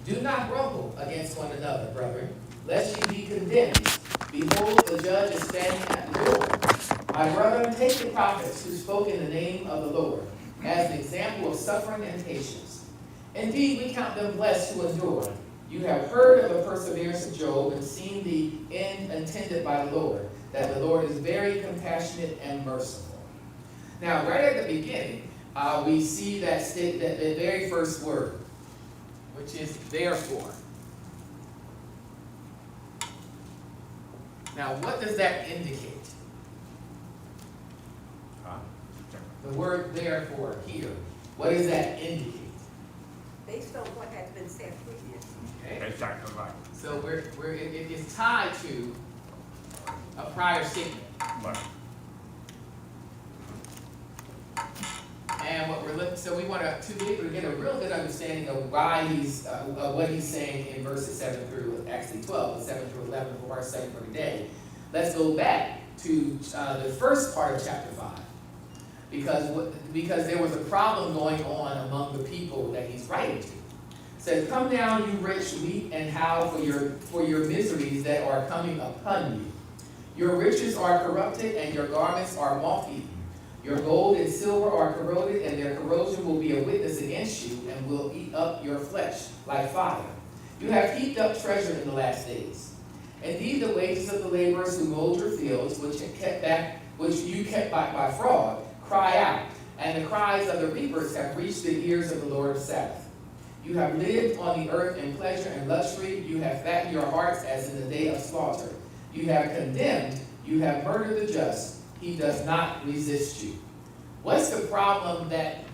Do not grumble against one another, brethren, lest ye be condemned. Behold, the judge is standing at the door. My brethren, take the prophets who spoke in the name of the Lord as an example of suffering and patience. Indeed, we count them blessed who endure. You have heard of the perseverance of Job and seen the end intended by the Lord, that the Lord is very compassionate and merciful. Now, right at the beginning, we see that very first word, which is therefore. Now, what does that indicate? The word therefore here, what does that indicate? Based on what has been said previously. Okay. Exactly right. So it is tied to a prior statement. Right. And what we're looking, so we want to be able to get a real good understanding of why he's, what he's saying in verses 7 through, actually 12, 7 through 11 for our study for today. Let's go back to the first part of chapter 5. Because there was a problem going on among the people that he's writing to. It says, come down, you rich, weep and howl for your miseries that are coming upon you. Your riches are corrupted, and your garments are moth-eaten. Your gold and silver are corroded, and their corrosion will be a witness against you, and will eat up your flesh like fire. You have heaped up treasure in the last days. Indeed, the wages of the laborers who mowed your fields, which you kept by fraud, cry out, and the cries of the reapers have reached the ears of the Lord of Sabaoth. You have lived on the earth in pleasure and luxury. You have fattened your hearts as in the day of slaughter. You have condemned, you have murdered the just. He does not resist you. What's the problem that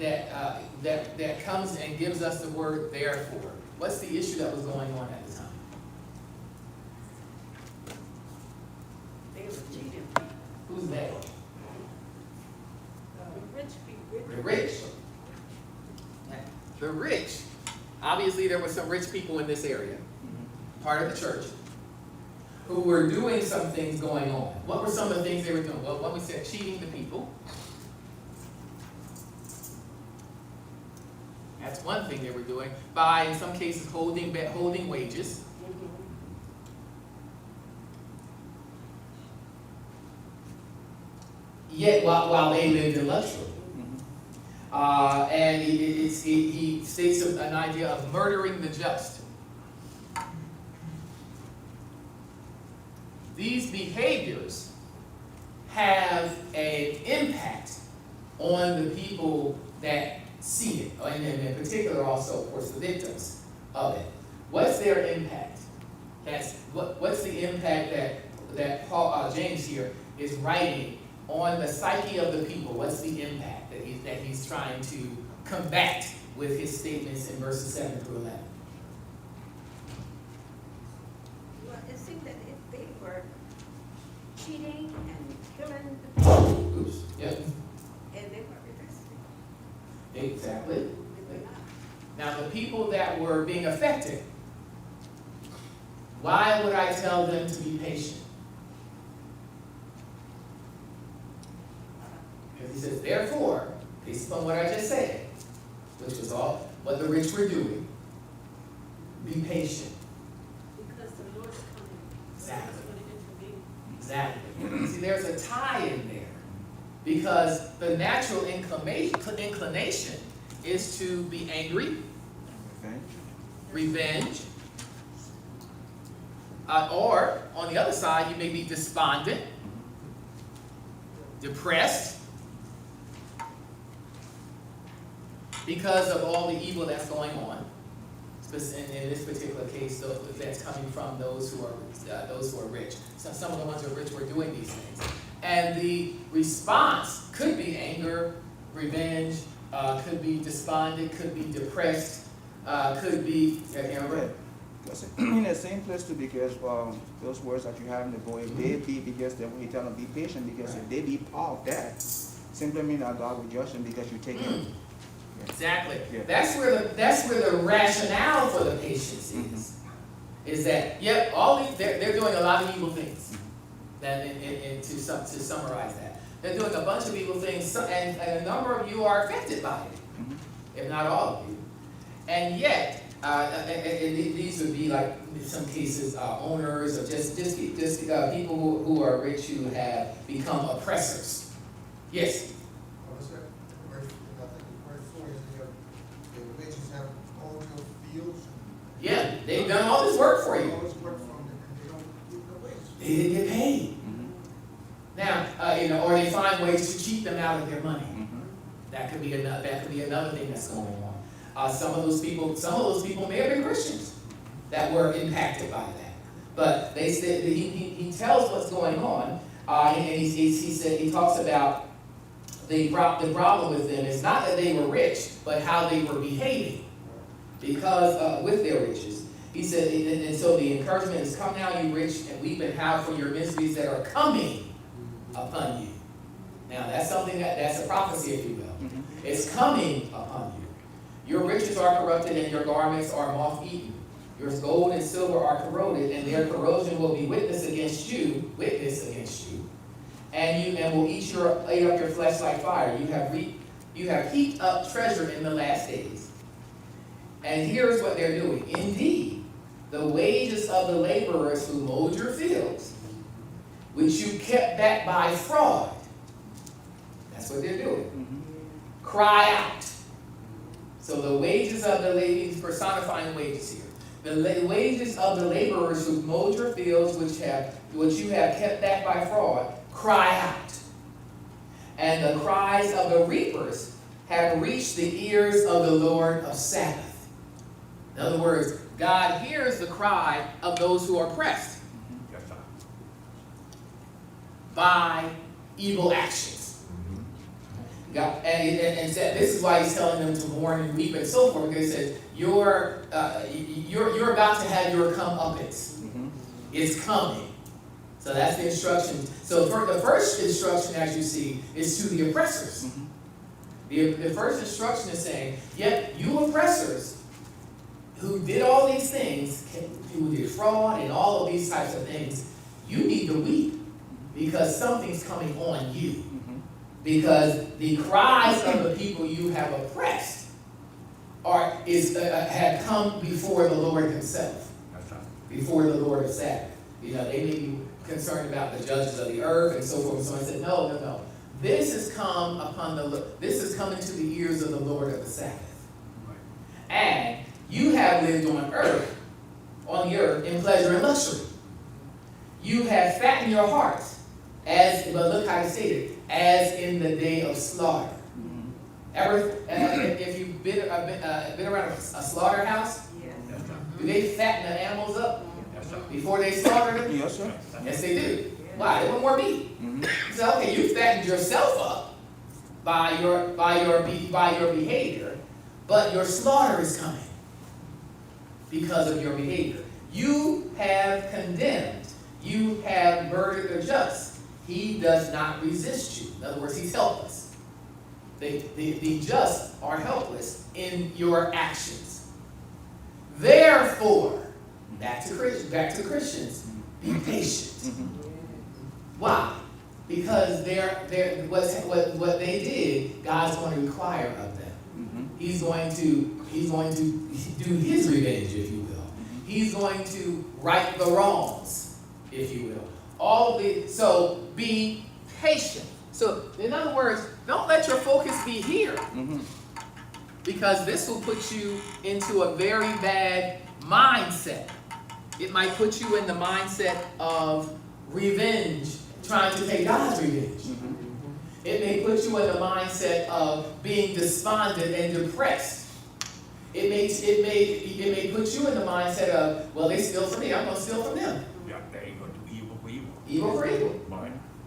comes and gives us the word therefore? What's the issue that was going on at the time? They were cheating people. Who's they? Rich people. The rich. The rich. Obviously, there were some rich people in this area, part of the church, who were doing some things going on. What were some of the things they were doing? Well, what we said, cheating the people. That's one thing they were doing. By, in some cases, holding wages. Yet, while they lived in luxury. And he states an idea of murdering the just. These behaviors have an impact on the people that see it, and in particular also, of course, the victims of it. What's their impact? What's the impact that James here is writing on the psyche of the people? What's the impact that he's trying to combat with his statements in verses 7 through 11? Well, it seemed that if they were cheating and killing the people, Oops. Yep. and they were arrested. Exactly. They were not. Now, the people that were being affected, why would I tell them to be patient? Because he says, therefore, based upon what I just said, which was all what the rich were doing, be patient. Because the Lord's coming. Exactly. He's going to intervene. Exactly. See, there's a tie in there. Because the natural inclination is to be angry, revenge, or on the other side, you may be despondent, depressed, because of all the evil that's going on. In this particular case, that's coming from those who are rich. So some of the ones who are rich were doing these things. And the response could be anger, revenge, could be despondent, could be depressed, could be, in the same place too, because those words that you have in the book, if they be, because then when you tell them be patient, because if they be part of that, simply mean that God will judge them because you take it. Exactly. Yeah. That's where the rationale for the patience is. Is that, yep, they're doing a lot of evil things. That to summarize that, they're doing a bunch of evil things, and a number of you are affected by it, if not all of you. And yet, and these would be like, in some cases, owners or just people who are rich who have become oppressors. Yes? What was that? Verse, I think verse 4 is the riches have owned your fields. Yeah, they've done all this work for you. All this work from them, and they don't give no wages. They didn't get paid. Now, or they find ways to cheat them out of their money. That could be another thing that's going on. Some of those people may have been Christians that were impacted by that. But they said that he tells what's going on, and he talks about the problem with them is not that they were rich, but how they were behaving because with their riches. He said, and so the encouragement is, come now, you rich, and weep and howl for your miseries that are coming upon you. Now that's that's a prophecy, if you will. It's coming upon you. Your riches are corrupted, and your garments are moth-eaten. Your gold and silver are corroded, and their corrosion will be witness against you, and will eat up your flesh like fire. You have heaped up treasure in the last days. And here's what they're doing. Indeed, the wages of the laborers who mowed your fields, which you kept back by fraud. That's what they're doing. Cry out. So the wages of the laborers, personifying wages here. The wages of the laborers who mowed your fields, which you have kept back by fraud, cry out. And the cries of the reapers have reached the ears of the Lord of Sabbath. In other words, God hears the cry of those who are oppressed by evil actions. God, and said, this is why he's telling them to mourn and weep and so forth, because he says, you're about to have your comeuppance. It's coming. So that's the instruction. So the first instruction, as you see, is to the oppressors. The first instruction is saying, yet you oppressors who did all these things, who did fraud and all of these types of things, you need to weep because something's coming on you. Because the cries of the people you have oppressed have come before the Lord himself, before the Lord of Sabbath. They may be concerned about the judges of the earth and so forth and so on. I said, no. This has come into the ears of the Lord of the Sabbath. And you have lived on the earth in pleasure and luxury. You have fattened your hearts, but look how he stated, as in the day of slaughter. If you've been around a slaughterhouse, do they fatten the animals up before they slaughter them? Yes, sir. Yes, they do. Why? They want more meat. So, okay, you fattened yourself up by your behavior, but your slaughter is coming because of your behavior. You have condemned. You have murdered the just. He does not resist you. In other words, he's helpless. The just are helpless in your actions. Therefore, back to Christians, be patient. Why? Because what they did, God's going to require of them. He's going to do his revenge, if you will. He's going to right the wrongs, if you will. So be patient. So in other words, don't let your focus be here, because this will put you into a very bad mindset. It might put you in the mindset of revenge, trying to take God's revenge. It may put you in the mindset of being despondent and depressed. It may put you in the mindset of, well, they steal from me, I'm going to steal from them. Evil for evil.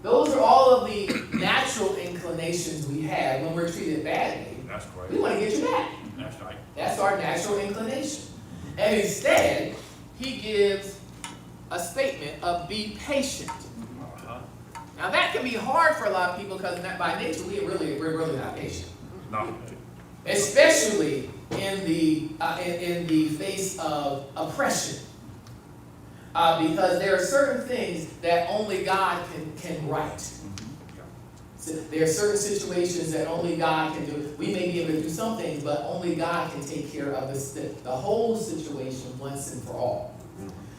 Those are all of the natural inclinations we have when we're treated badly. That's correct. We want to get you back. That's right. That's our natural inclination. And instead, he gives a statement of be patient. Now that can be hard for a lot of people because by nature we're really not patient. No. Especially in the face of oppression. Because there are certain things that only God can right. There are certain situations that only God can do. We may be able to do some things, but only God can take care of the whole situation once and for all.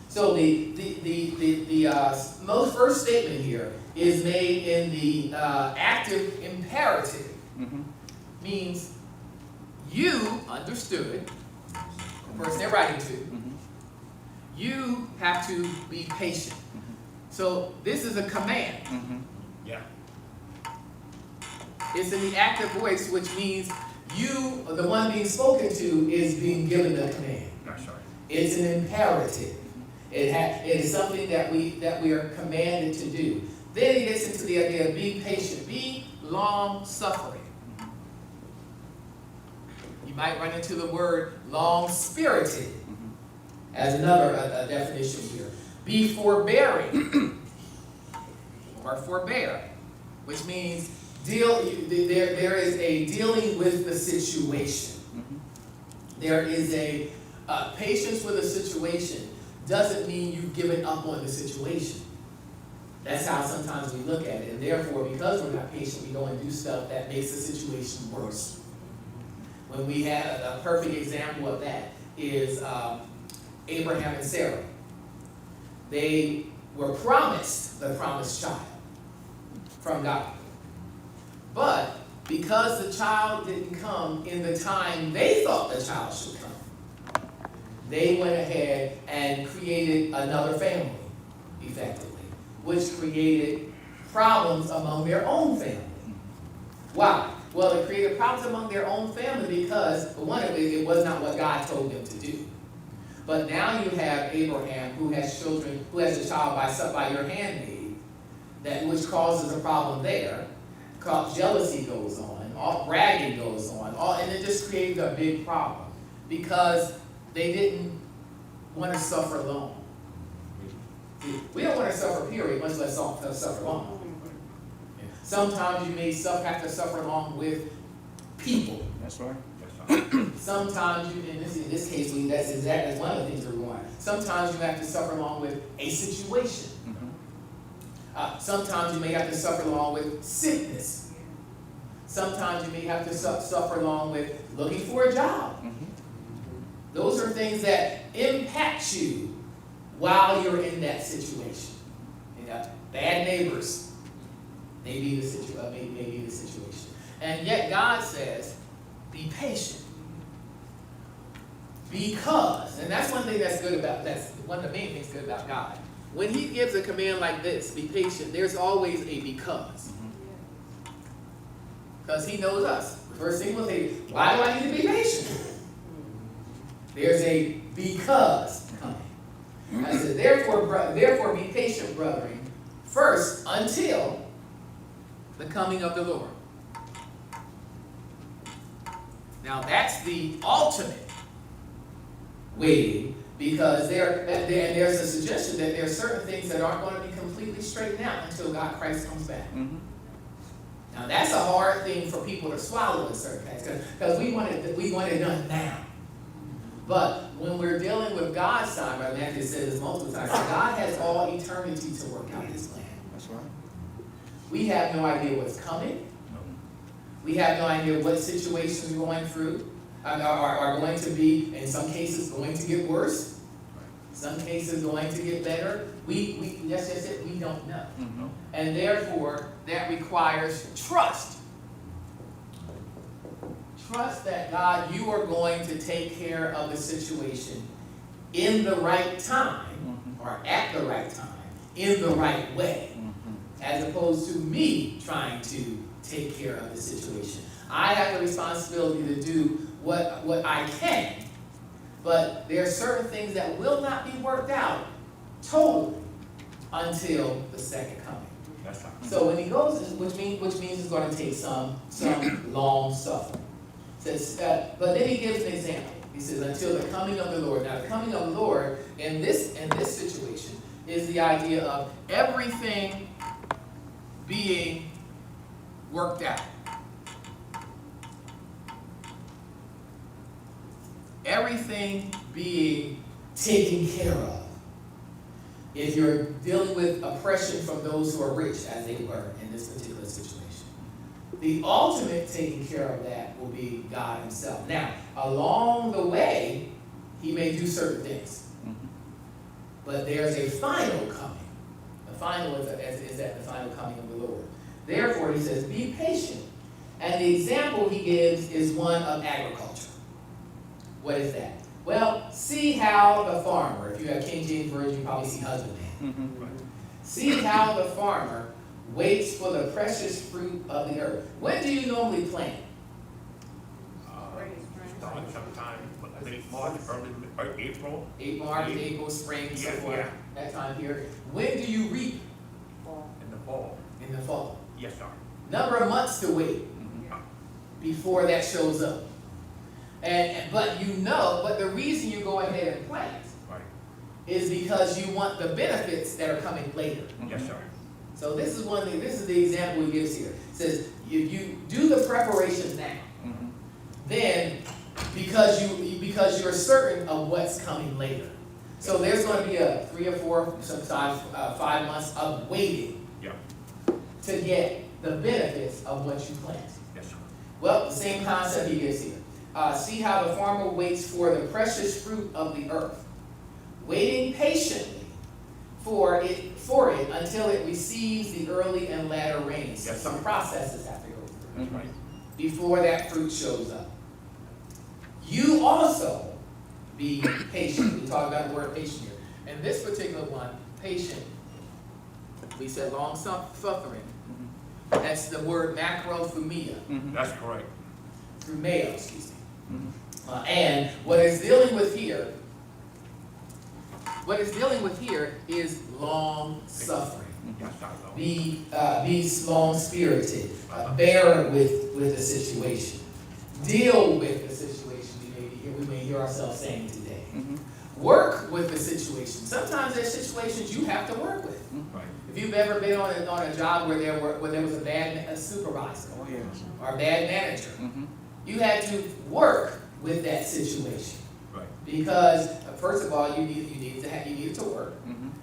So the most first statement here is made in the active imperative. Means you understood, the person they're writing to, you have to be patient. So this is a command. Yeah. It's in the active voice, which means you, the one being spoken to, is being given the command. That's right. It's an imperative. It is something that we are commanded to do. Then he gets into the idea of being patient, be long-suffering. You might run into the word long-spirited as another definition here. Be forbearing or forbear, which means there is a dealing with the situation. There is a patience with a situation doesn't mean you've given up on the situation. That's how sometimes we look at it. And therefore, because we're not patient, we go and do stuff that makes the situation worse. When we had a perfect example of that is Abraham and Sarah. They were promised the promised child from God. But because the child didn't come in the time they thought the child should come, they went ahead and created another family, effectively, which created problems among their own family. Why? Well, it created problems among their own family because, for one, it was not what God told them to do. But now you have Abraham who has children, who has a child by your handmaid, which causes a problem there. Jealousy goes on, all bragging goes on, and it just created a big problem because they didn't want to suffer long. See, we don't want to suffer, period, much less suffer long. Sometimes you may have to suffer along with people. That's right. Sometimes you, in this case, that's one of the things we're going. Sometimes you have to suffer along with a situation. Sometimes you may have to suffer along with sickness. Sometimes you may have to suffer along with looking for a job. Those are things that impact you while you're in that situation. You know, bad neighbors may be the situation. And yet God says, be patient. Because, and that's one thing that's one of the main things good about God. When he gives a command like this, be patient, there's always a because. Because he knows us. The first thing we'll say, why do I need to be patient? There's a because coming. I said, therefore be patient, brethren, first until the coming of the Lord. Now that's the ultimate waiting, because there's a suggestion that there are certain things that aren't going to be completely straightened out until Christ comes back. Now that's a hard thing for people to swallow in certain cases, because we want it done now. But when we're dealing with God's time, Brother Matthew said this multiple times, God has all eternity to work out His plan. That's right. We have no idea what's coming. We have no idea what situations we're going through are going to be, in some cases, going to get worse. Some cases going to get better. That's just it. We don't know. And therefore, that requires trust. Trust that God, you are going to take care of the situation in the right time, or at the right time, in the right way, as opposed to me trying to take care of the situation. I have the responsibility to do what I can, but there are certain things that will not be worked out totally until the second coming. That's right. So when he goes, which means it's going to take some long suffering. But then he gives an example. He says, until the coming of the Lord. Now, the coming of the Lord in this situation is the idea of everything being worked out. Everything being taken care of. If you're dealing with oppression from those who are rich, as they were in this particular situation. the ultimate taking care of that will be God himself. Now, along the way, he may do certain things. But there's a final coming. The final is at the final coming of the Lord. Therefore, he says, be patient. And the example he gives is one of agriculture. What is that? Well, see how the farmer, if you have King James Version, you probably see husbandman. See how the farmer waits for the precious fruit of the earth. When do you normally plant? Start sometime, I think March, early April. March, April, spring, so forth. Yeah. That time period. When do you reap? In the fall. In the fall. Yes, sir. Number of months to wait before that shows up. But the reason you go ahead and plant Right. is because you want the benefits that are coming later. Yes, sir. So this is the example he gives here. It says, if you do the preparation now, then because you're certain of what's coming later. So there's going to be a 3 or 4, sometimes 5 months of waiting Yeah. to get the benefits of what you plant. Yes, sir. Well, the same concept he gives here. See how the farmer waits for the precious fruit of the earth, waiting patiently for it until it receives the early and latter rains. Yes, Some sir. processes have to go through That's right. before that fruit shows up. You also be patient. We talk about the word patient here. And this particular one, patient, we said long suffering. That's the word macrothumia. That's correct. Thumeo, excuse me. And what it's dealing with here is long suffering. Yes, I know. Be long spirited. Bear with the situation. Deal with the situation we may hear ourselves saying today. Work with the situation. Sometimes there's situations you have to work with. Right. If you've ever been on a job where there was a bad supervisor Oh, yes. or a bad manager, you had to work with that situation. Right. Because first of all, you needed to work.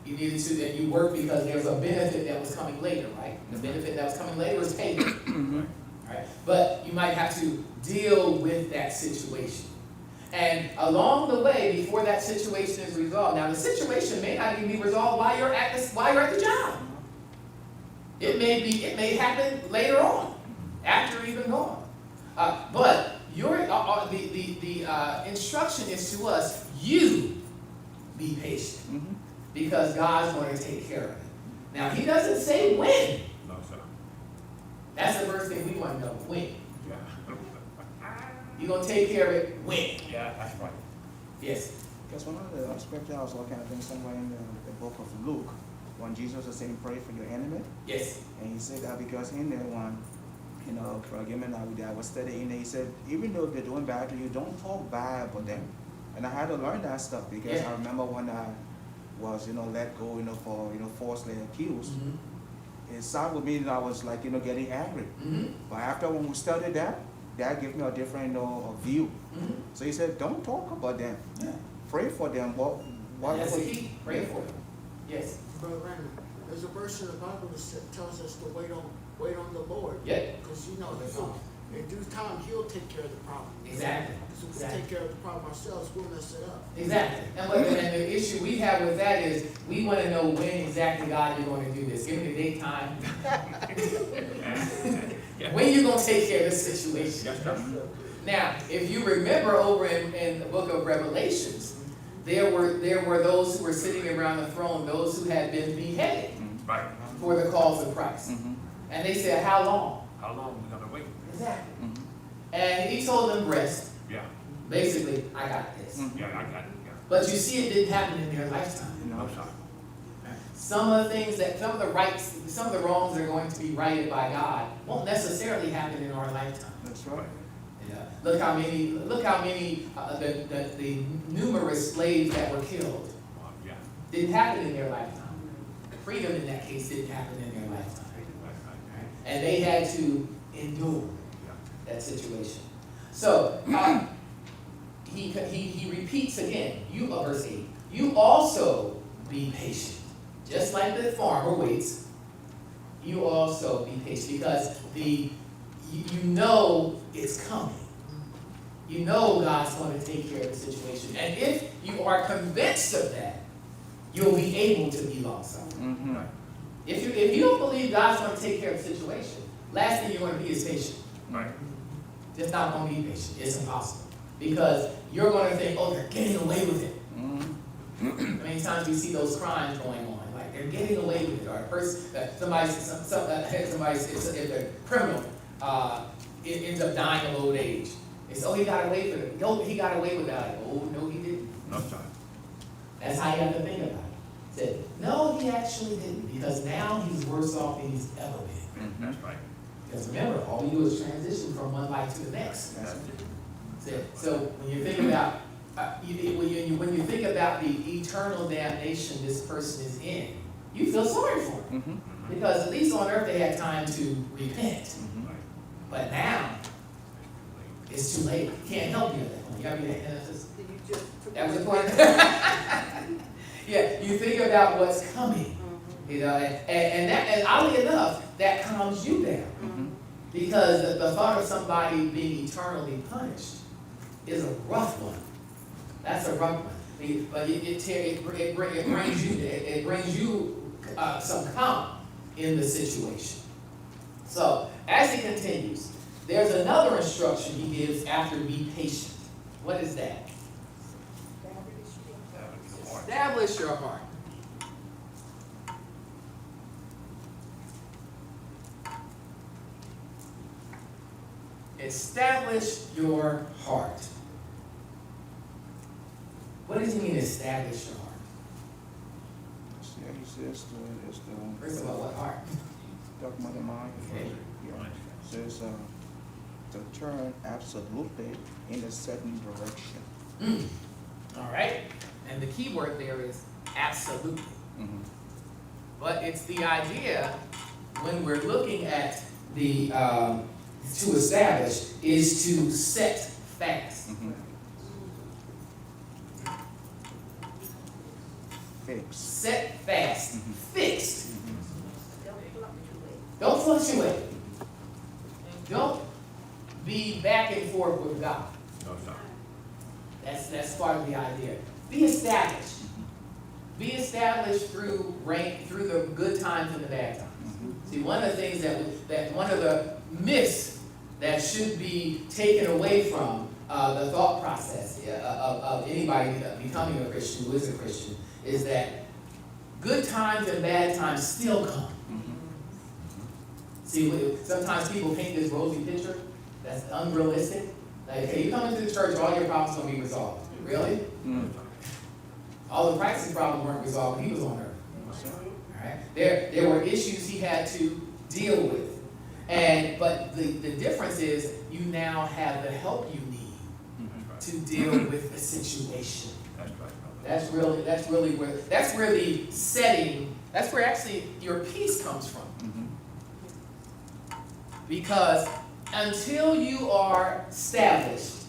You needed to, and you worked because there was a benefit that was coming later, right? The benefit that was coming later was payment. Right? But you might have to deal with that situation. And along the way, before that situation is resolved, now the situation may not even be resolved while you're at the job. It may happen later on, after you're even gone. But the instruction is to us: you be patient, because God's going to take care of it. Now He doesn't say when. No, sir. That's the first thing we want to know: when. Yeah. You're going to take care of it when. Yeah, that's right. Yes. Because one of the scriptures I was looking at, I think somewhere in the book of Luke, when Jesus was saying, pray for your enemy. Yes. And he said that because in there one, forgive me now, I was studying there, he said, even though they're doing bad to you, don't talk bad about them. And I had to learn that stuff because I remember when I was, let go, for, falsely accused. It sounded with me that I was like, getting angry. But after when we studied that gave me a different, view. So he said, don't talk about them. Yeah. Pray for them. What That's the key. Pray for them. Yes. Bro Raymond, there's a verse in the Bible that tells us to wait on the Lord. Yeah. Because in due time He'll take care of the problem. Exactly. Because if we take care of the problem ourselves, we'll mess it up. Exactly. And the issue we have with that is we want to know when exactly, God, you're going to do this. Give me the date, time. When you're going to take care of this situation. Yes, sir. Now, if you remember over in the book of Revelations, there were those who were sitting around the throne, those who had been beheaded Right. for the cause of Christ. And they said, how long? How long we gonna wait? Exactly. And he told them, rest. Yeah. Basically, I got this. Yeah, I got it. Yeah. But you see, it didn't happen in their lifetime. No, sir. Some of the wrongs that are going to be righted by God won't necessarily happen in our lifetime. That's right. Yeah. Look how many the numerous slaves that were killed Yeah. didn't happen in their lifetime. Freedom in that case didn't happen in their lifetime. Right. And they had to endure that situation. So he repeats again, verse 8, you also be patient. Just like the farmer waits, you also be patient, because the you know it's coming. You know God's going to take care of the situation. And if you are convinced of that, you'll be able to be long-suffering. Mm-hmm. Right. If you don't believe God's going to take care of the situation, last thing you're going to be is patient. Right. Just not going to be patient. It's impossible. Because you're going to think, oh, they're getting away with it. Mm-hmm. Many times we see those crimes going on, like they're getting away with it, or a person, if a criminal it ends up dying of old age. They say, oh, he got away with it. No, he got away with that. Oh, no, he didn't. No time. That's how you have to think about it. Said, no, he actually didn't, because now he's worse off than he's ever been. That's right. Because remember, all we do is transition from one life to the next. That's it. So when you think about when you think about the eternal damnation this person is in, you feel sorry for him. Mm-hmm. Because at least on earth they had time to repent. Mm-hmm. Right. But now, it's too late. You can't help you at that point. You gotta be that was the point. Yeah, you think about what's coming. You know, and oddly enough, that calms you down. Mm-hmm. Because the thought of somebody being eternally punished is a rough one. That's a rough one. But it brings you some calm in the situation. So as he continues, there's another instruction he gives after be patient. What is that? Establish your heart. Establish your heart. What does he mean, establish your heart? Yeah, he says it's the. First of all, what heart? Talking about the mind. Okay. Yeah. Says to turn absolutely in a certain direction. All right. And the key word there is absolutely. Mm-hmm. But it's the idea when we're looking at the to establish is to set fast. Mm-hmm. Fix. Set fast. Mhm. Fixed. Mm-hmm. Don't fluctuate. Don't be back and forth with God. No time. That's part of the idea. Be established. Be established through the good times and the bad times. Mm-hmm. See, one of the things that one of the myths that should be taken away from the thought process of anybody becoming a Christian who is a Christian is that good times and bad times still come. Mm-hmm. See, sometimes people paint this rosy picture that's unrealistic. Like, hey, you come into the church, all your problems will be resolved. Really? Mm-hmm. All the practicing problems weren't resolved when he was on earth. All right? There were issues he had to deal with. But the difference is you now have the help you need to deal with the situation. That's right. That's where the setting, that's where actually your peace comes from. Mm-hmm. Because until you are established,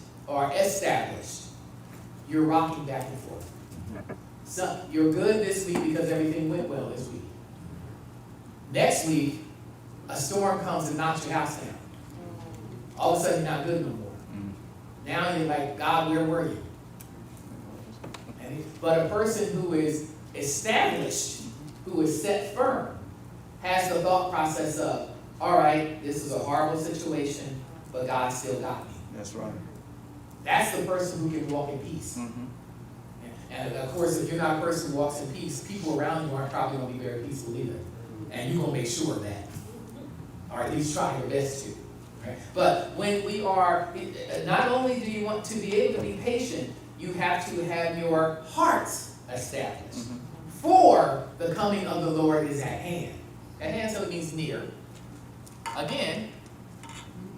you're rocking back and forth. So you're good this week because everything went well this week. Next week, a storm comes and knocks your house down. All of a sudden, you're not good no more. Now you're like, God, where were you? But a person who is established, who is set firm, has the thought process of, all right, this is a horrible situation, but God still got me. That's right. That's the person who can walk in peace. Mm-hmm. And of course, if you're not a person who walks in peace, people around you aren't probably going to be very peaceful either. And you're going to make sure of that. Or at least try your best to. Right? But when we are, not only do you want to be able to be patient, you have to have your hearts established. Mm-hmm. For the coming of the Lord is at hand. At hand so it means near. Again,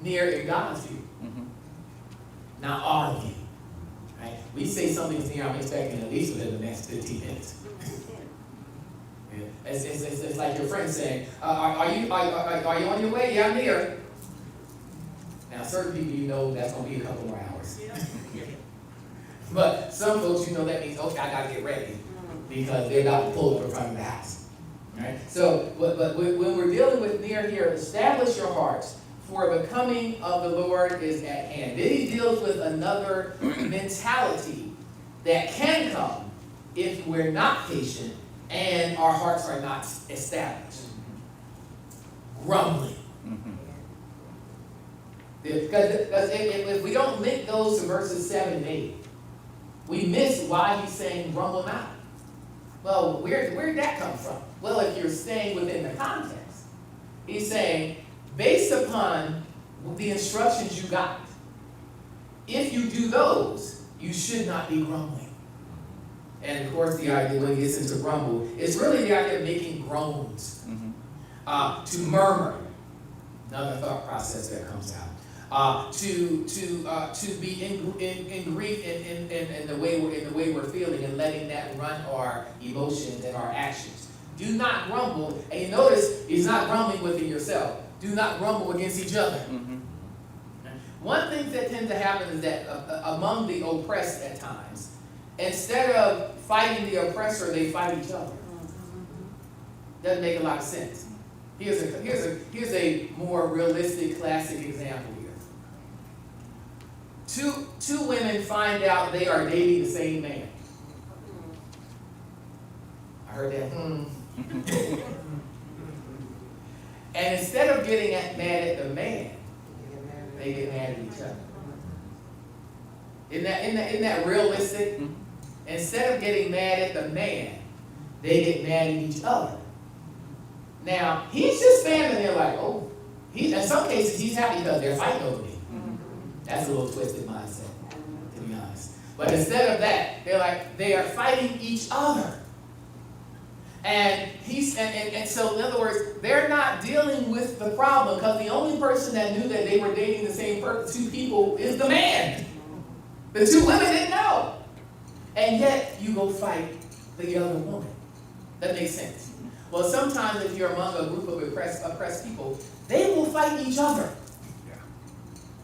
near in God's view. Mm-hmm. Not our view. Right? We say something's near, I'm expecting at least within the next 15 minutes. It's like your friend saying, are you on your way? Yeah, I'm here. Now, certain people you know that's going to be a couple more hours. But some folks, you know, that means, okay, I got to get ready because they're about to pull up in front of the house. Right? So, but when we're dealing with near here, establish your hearts. for the coming of the Lord is at hand. Then he deals with another mentality that can come if we're not patient and our hearts are not established. Grumbling. Because if we don't link those to verses 7 and 8, we miss why he's saying grumble not. Well, where'd that come from? Well, if you're staying within the context, he's saying, based upon the instructions you got, if you do those, you should not be grumbling. And of course, the idea when he gets into grumble, it's really the idea of making groans, to murmur. Another thought process that comes out. To be in grief in the way we're feeling and letting that run our emotions and our actions. Do not grumble, and you notice he's not grumbling within yourself. Do not grumble against each other. One thing that tends to happen is that among the oppressed at times, instead of fighting the oppressor, they fight each other. Doesn't make a lot of sense. Here's a more realistic, classic example here. Two women find out they are dating the same man. I heard that. And instead of getting mad at the man, they get mad at each other. Isn't that realistic? Instead of getting mad at the man, they get mad at each other. Now, he's just standing there like, oh, in some cases he's happy because they're fighting over me. That's a little twisted mindset, to be honest. But instead of that, they are fighting each other. And so in other words, they're not dealing with the problem because the only person that knew that they were dating the same two people is the man. The two women didn't know. And yet you go fight the other woman. That makes sense. Well, sometimes if you're among a group of oppressed people, they will fight each other.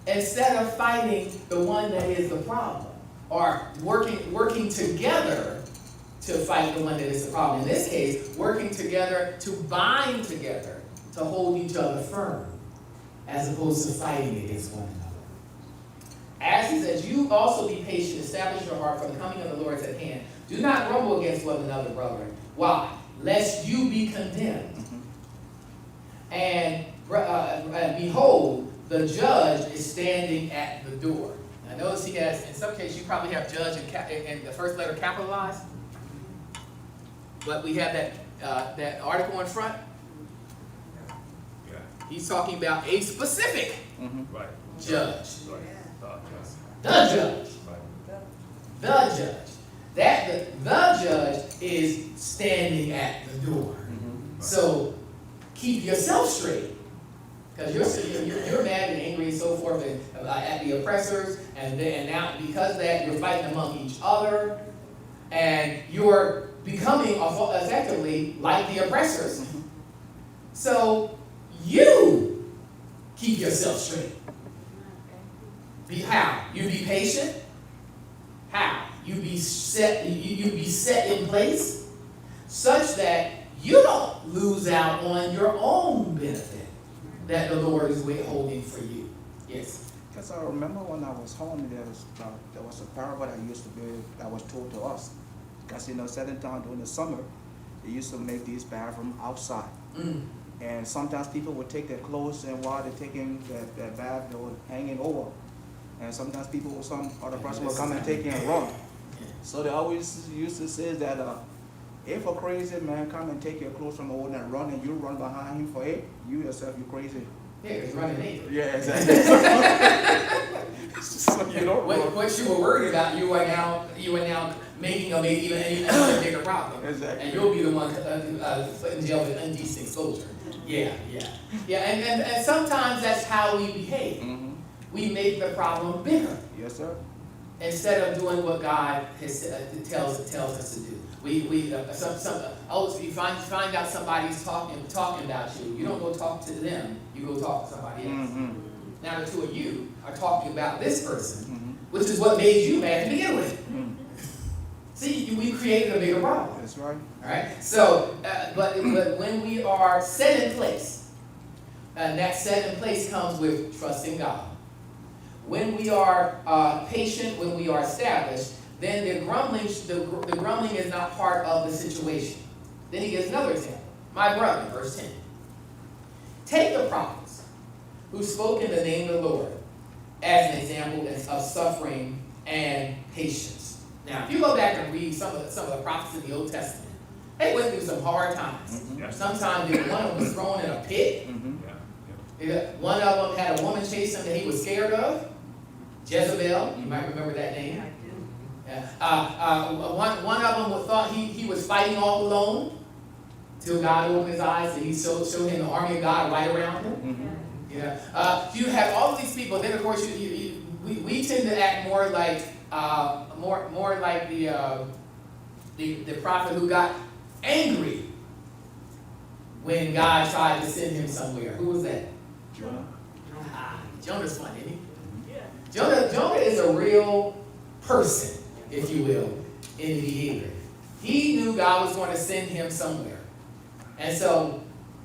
Instead of fighting the one that is the problem, or working together to fight the one that is the problem. In this case, working together to bind together, to hold each other firm, as opposed to fighting against one another. As he says, you also be patient, establish your heart, for the coming of the Lord is at hand. Do not grumble against one another, brethren. Why? Lest you be condemned. And behold, the judge is standing at the door. Now notice he has, in some cases you probably have judge in the first letter capitalized. But we have that article in front. Yeah. He's talking about a specific Right. judge. Right. The judge. Right. The judge. The judge is standing at the door. So keep yourself straight. Because you're mad and angry and so forth at the oppressors, and now because of that you're fighting among each other, and you're becoming effectively like the oppressors. So you keep yourself straight. How? You be patient. How? You be set in place such that you don't lose out on your own benefit that the Lord is withholding for you. Yes. Because I remember when I was home, there was a parable that was told to us. Because certain time during the summer, they used to make these bathrooms outside. And sometimes people would take their clothes, and while they're taking their bath, they would hang it over. And sometimes some other person will come and take it and run. So they always used to say that if a crazy man come and take your clothes from over and run, and you run behind him for it, you yourself, you crazy. Yeah, he's running naked. Yeah, exactly. So you don't run. What you were worried about, you are now making a bigger problem. Exactly. And you'll be the one put in jail for indecent exposure. Yeah. And sometimes that's how we behave. We make the problem bigger. Yes, sir. Instead of doing what God tells us to do. You find out somebody's talking about you. You don't go talk to them. You go talk to somebody else. Now the two of you are talking about this person, which is what made you mad to begin with. See, we created a bigger problem. That's right. All right. So, but when we are set in place, And that set in place comes with trusting God. When we are patient, when we are established, then the grumbling is not part of the situation. Then he gives another example. My brother, verse 10. Take the prophets who spoke in the name of the Lord as an example of suffering and patience. Now, if you go back and read some of the prophets in the Old Testament, they went through some hard times. Mm-hmm. Sometimes one of them was thrown in a pit. Mm-hmm. One of them had a woman chase him that he was scared of. Jezebel, you might remember that name. One of them thought he was fighting all alone till God opened his eyes and he showed him the army of God right around him. Mm-hmm. Yeah. You have all of these people. Then of course we tend to act more like the prophet who got angry when God tried to send him somewhere. Who was that? Jonah. Jonah's fun, isn't he? Jonah is a real person, if you will, in behavior. He knew God was going to send him somewhere. And so,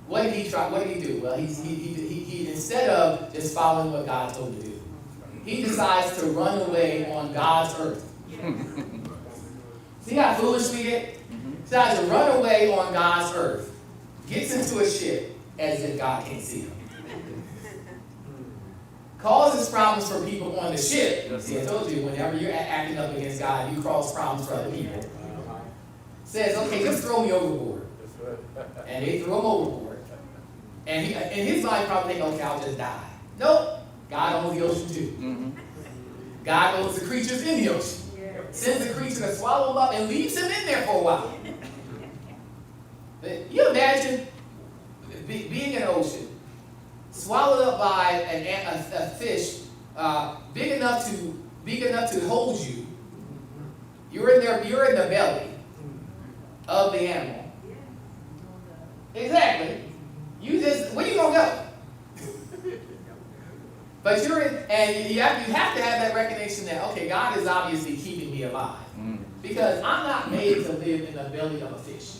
what did he try? What did he do? Well, he instead of just following what God told him to do, he decides to run away on God's earth. See how foolish we get? Decides to run away on God's earth. Gets into a ship as if God can't see him. Causes problems for people on the ship. See, I told you, whenever you're acting up against God, you cause problems for other people. Says, okay, just throw me overboard. And they threw him overboard. And in his mind, probably think, okay, I'll just die. Nope. God owns the ocean too. Mm-hmm. God owns the creatures in the ocean. Sends the creature to swallow him up and leaves him in there for a while. You imagine being in an ocean, swallowed up by a fish big enough to hold you. You're in the belly of the animal. Exactly. Where you gonna go? But you're in, and you have to have that recognition that, okay, God is obviously keeping me alive. Because I'm not made to live in the belly of a fish.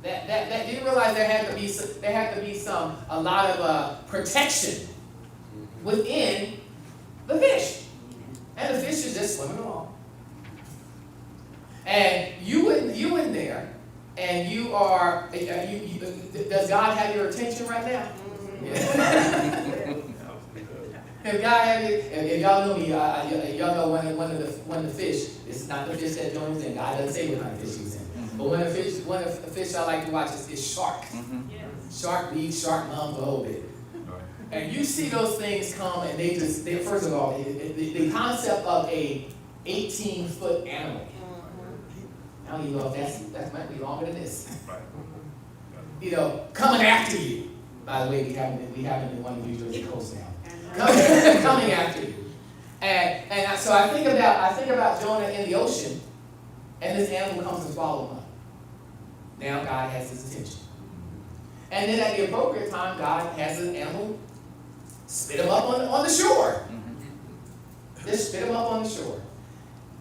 That didn't realize there had to be a lot of protection within the fish. And the fish is just swimming along. And you in there, and you are, does God have your attention right now? Yeah. If God had it, if y'all know me, y'all know when the fish, it's not the fish that Jonah was in. God doesn't say what kind of fish he was in. But one of the fish I like to watch is shark. Shark beaks, shark mums, the whole bit. And you see those things come, and they first of all, the concept of a 18-foot animal. I don't even know if that might be longer than this. Coming after you. By the way, we haven't been one of New Jersey coast now. Coming after you. And so I think about Jonah in the ocean, and this animal comes to swallow him up. Now God has his attention. And then at the appropriate time, God has an animal spit him up on the shore. Just spit him up on the shore.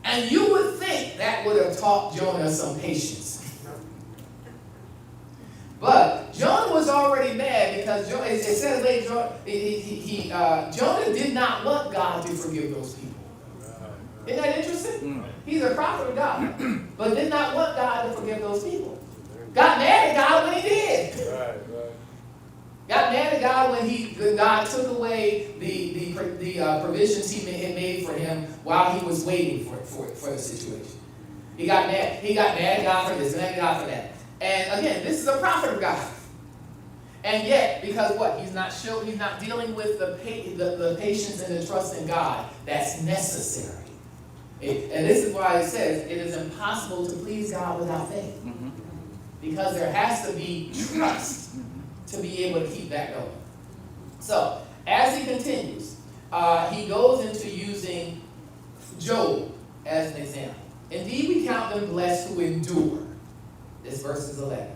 And you would think that would have taught Jonah some patience. But Jonah was already mad because it says later, Jonah did not want God to forgive those people. Isn't that interesting? He's a prophet of God, but did not want God to forgive those people. Got mad at God when he did. Got mad at God when God took away the provisions he had made for him while he was waiting for the situation. He got mad. He got mad at God for this, mad at God for that. And again, this is a prophet of God. And yet, because what? He's not dealing with the patience and the trust in God that's necessary. And this is why it says it is impossible to please God without faith. Because there has to be trust to be able to keep that going. So, as he continues, he goes into using Job as an example. Indeed, we count them blessed who endure. This verse is 11.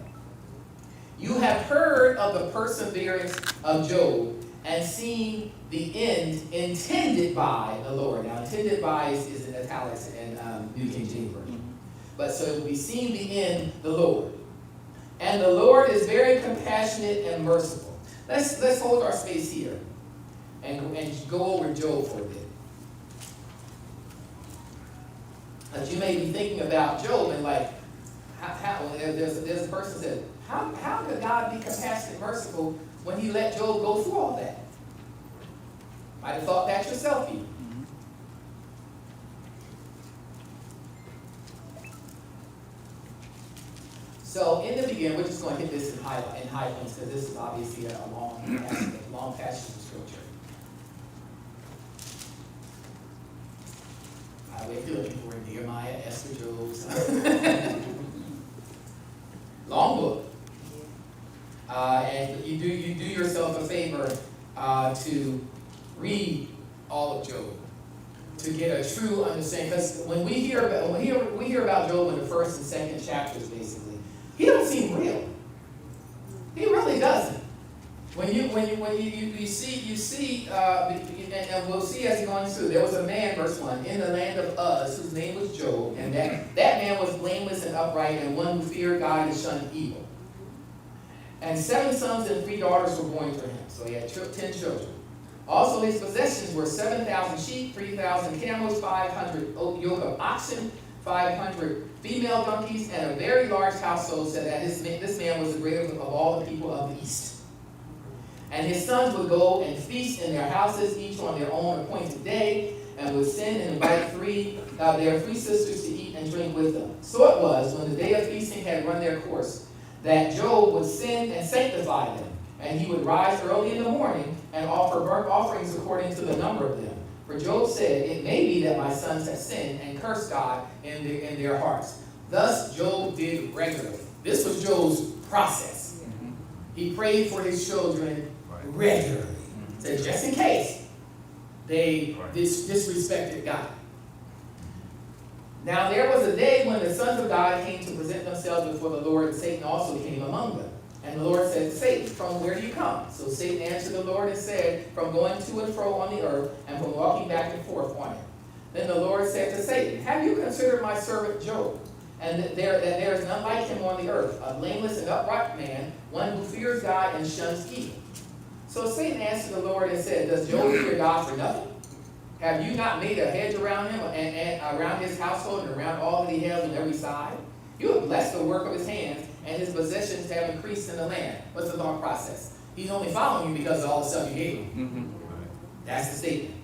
You have heard of the perseverance of Job and seen the end intended by the Lord. Now, intended by is in italics in New King James Version. But so we seen the end, the Lord. And the Lord is very compassionate and merciful. Let's hold our space here and go over Job for a bit. But you may be thinking about Job and like, how there's a person said, how could God be compassionate and merciful when he let Job go through all that? Might have thought that yourself even. So in the beginning, we're just going to hit this in high points because this is obviously a long passage of scripture. If you're looking for Nehemiah, Esther, Job, long book. And you do yourself a favor to read all of Job to get a true understanding. Because when we hear about Job in the first and second chapters, basically, he don't seem real. He really doesn't. When you see, and we'll see as he goes through. There was a man, verse 1, in the land of Uz, whose name was Job, and that man was blameless and upright, and one who feared God and shunned evil. And 7 sons and 3 daughters were born to him, so he had 10 children. Also his possessions were 7,000 sheep, 3,000 camels, 500 yoke of oxen, 500 female donkeys, and a very large household, so that this man was the greatest of all the people of the east. And his sons would go and feast in their houses, each on their own appointed day, and would send and invite their 3 sisters to eat and drink with them. So it was, when the day of feasting had run their course, that Job would send and sanctify them. And he would rise early in the morning and offer burnt offerings according to the number of them. For Job said, it may be that my sons have sinned and cursed God in their hearts. Thus Job did regularly. This was Job's process. He prayed for his children regularly. So just in case they disrespected God. Now there was a day when the sons of God came to present themselves before the Lord, and Satan also came among them. And the Lord said to Satan, from where do you come? So Satan answered the Lord and said, from going to and fro on the earth, and from walking back and forth on it. Then the Lord said to Satan, have you considered my servant Job? And that there is none like him on the earth, a blameless and upright man, one who fears God and shuns evil. So Satan answered the Lord and said, does Job fear God for nothing? Have you not made a hedge around him and around his household and around all that he has on every side? You have blessed the work of his hands, and his possessions have increased in the land. What's the thought process? He's only following you because of all the stuff you gave him. That's the statement.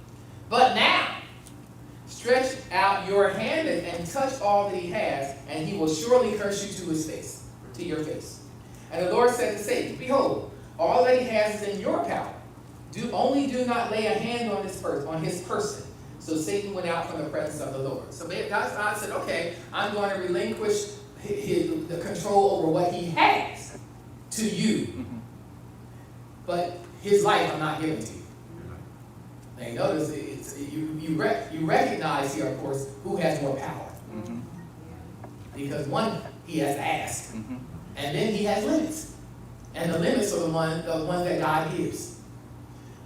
But now, stretch out your hand and touch all that he has, and he will surely curse you to his face, to your face. And the Lord said to Satan, behold, all that he has is in your power. Do not lay a hand on his person. So Satan went out from the presence of the Lord. So God said, okay, I'm going to relinquish the control over what he has to you. But his life I'm not giving to you. Now you notice you recognize here, of course, who has more power. Because one, he has to ask. And then he has limits. And the limits are the ones that God gives.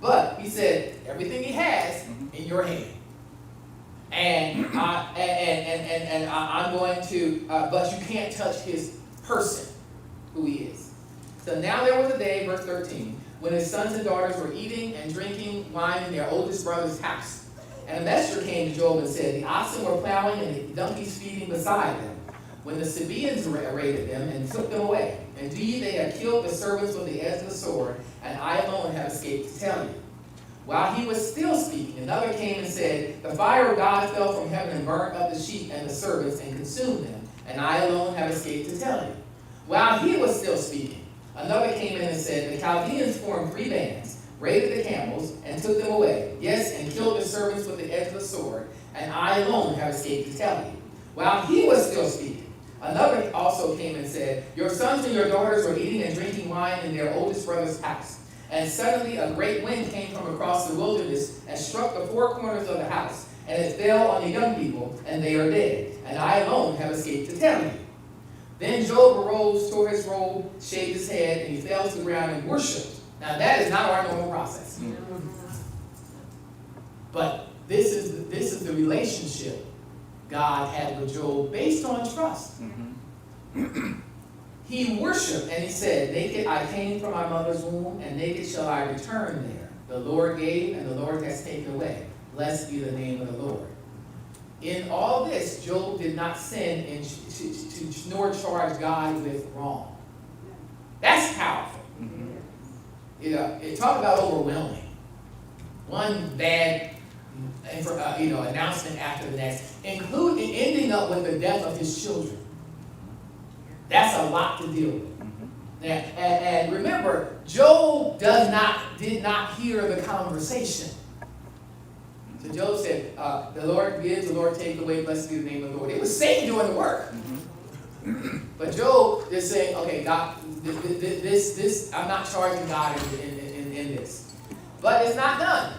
But he said, everything he has in your hand. And I'm going to, but you can't touch his person, who he is. So now there was a day, verse 13, when his sons and daughters were eating and drinking wine in their oldest brother's house. And a messenger came to Job and said, the oxen were plowing and the donkeys feeding beside them, when the Sabaeans raided them and took them away. Indeed, they have killed the servants with the edge of the sword, and I alone have escaped to tell you. While he was still speaking, another came and said, the fire of God fell from heaven and burned up the sheep and the servants and consumed them, and I alone have escaped to tell you. While he was still speaking, another came in and said, the Chaldeans formed 3 bands, raided the camels, and took them away. Yes, and killed the servants with the edge of the sword, and I alone have escaped to tell you. While he was still speaking, another also came and said, your sons and your daughters were eating and drinking wine in their oldest brother's house. And suddenly a great wind came from across the wilderness and struck the 4 corners of the house, and it fell on the young people, and they are dead. And I alone have escaped to tell you. Then Job arose, tore his robe, shaved his head, and he fell to the ground and worshipped. Now that is not our normal process. But this is the relationship God had with Job based on trust. he worshiped, and he said, naked I came from my mother's womb, and naked shall I return there. The Lord gave, and the Lord has taken away. Blessed be the name of the Lord. In all this, Job did not sin nor charge God with wrong. That's powerful. It talk about overwhelming. One bad announcement after the next, including ending up with the death of his children. That's a lot to deal with. And remember, Job did not hear the conversation. So Job said, the Lord gives, the Lord takes away, blessed be the name of the Lord. It was Satan doing the work. But Job is saying, okay, God, this I'm not charging God in this. But it's not done.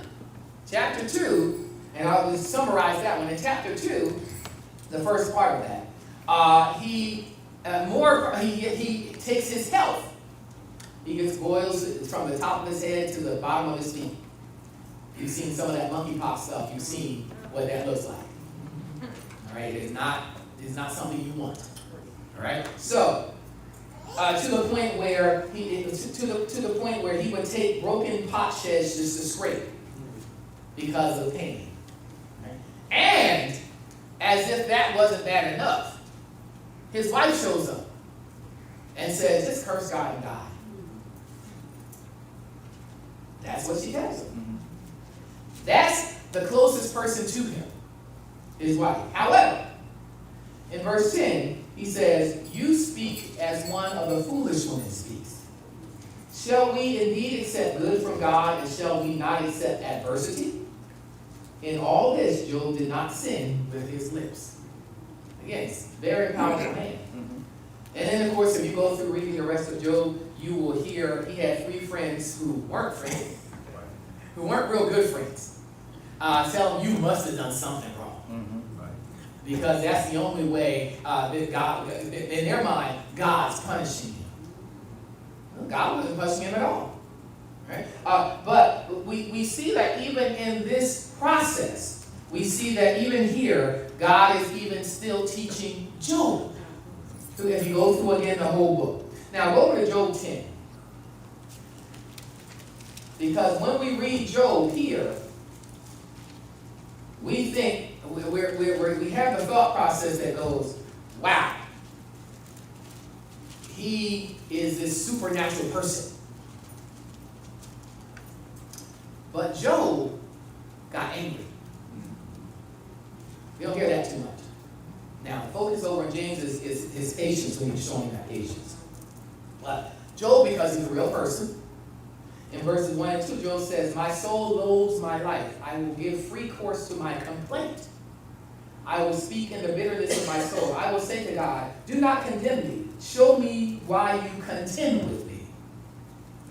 Chapter 2, and I'll just summarize that one. In chapter 2, the first part of that, he takes his health. He gets boils from the top of his head to the bottom of his feet. You've seen some of that monkeypox stuff. You've seen what that looks like. All right, it's not something you want. All right, so to the point where he would take broken potsherds just to scrape because of the pain. Right? And as if that wasn't bad enough, his wife shows up and says, "Just curse God and die." That's what she tells him. That's the closest person to him, his wife. However, in verse 10, he says, "You speak as one of the foolish women speaks. Shall we indeed accept good from God, and shall we not accept adversity?" In all this, Job did not sin with his lips. Again, it's a very powerful man. And then, of course, if you go through reading the rest of Job, you will hear he had 3 friends who weren't friends, who weren't real good friends. Tell him, you must have done something wrong. Because that's the only way that God, in their mind, God's punishing him. Well, God wasn't punishing him at all. Right? But we see that even in this process, we see that even here, God is even still teaching Job. So if you go through again the whole book. Now go over to Job 10. Because when we read Job here, we think, we have the thought process that goes, wow, he is this supernatural person. But Job got angry. We don't hear that too much. Now, the focus over in James is his patience when he's showing that patience. But Job, because he's a real person, in verses 1 and 2, Job says, "My soul loathes my life. I will give free course to my complaint. I will speak in the bitterness of my soul. I will say to God, do not condemn me. Show me why you contend with me."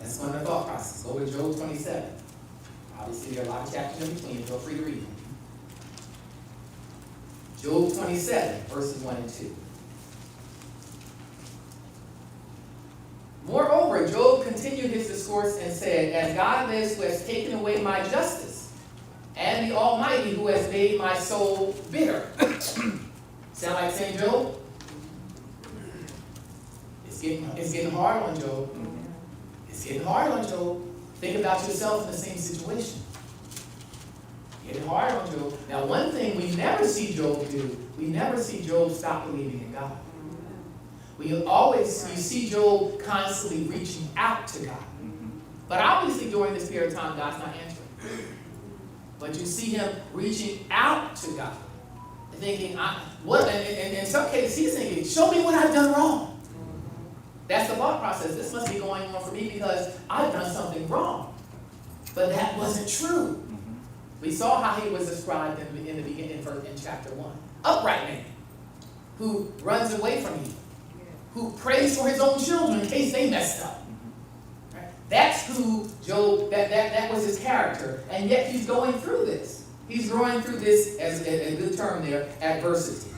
That's one of the thought processes. Go to Job 27. Obviously, there are a lot of chapters in between. Feel free to read them. Job 27, verses 1 and 2. Moreover, Job continued his discourse and said, "As God lives, who has taken away my justice, and the Almighty, who has made my soul bitter." Sound like St. Job? It's getting hard on Job. It's getting hard on Job. Think about yourself in the same situation. Getting hard on Job. Now, one thing we never see Job do, we never see Job stop believing in God. You see Job constantly reaching out to God. But obviously during this period of time, God's not answering. But you see him reaching out to God. Thinking, and in some cases he's thinking, show me what I've done wrong. That's the thought process. This must be going on for me because I've done something wrong. But that wasn't true. We saw how he was described in the beginning, in chapter 1. Upright man who runs away from evil, who prays for his own children in case they messed up. Right? That's who Job, that was his character. And yet he's going through this. He's going through this, as a good term there, adversity.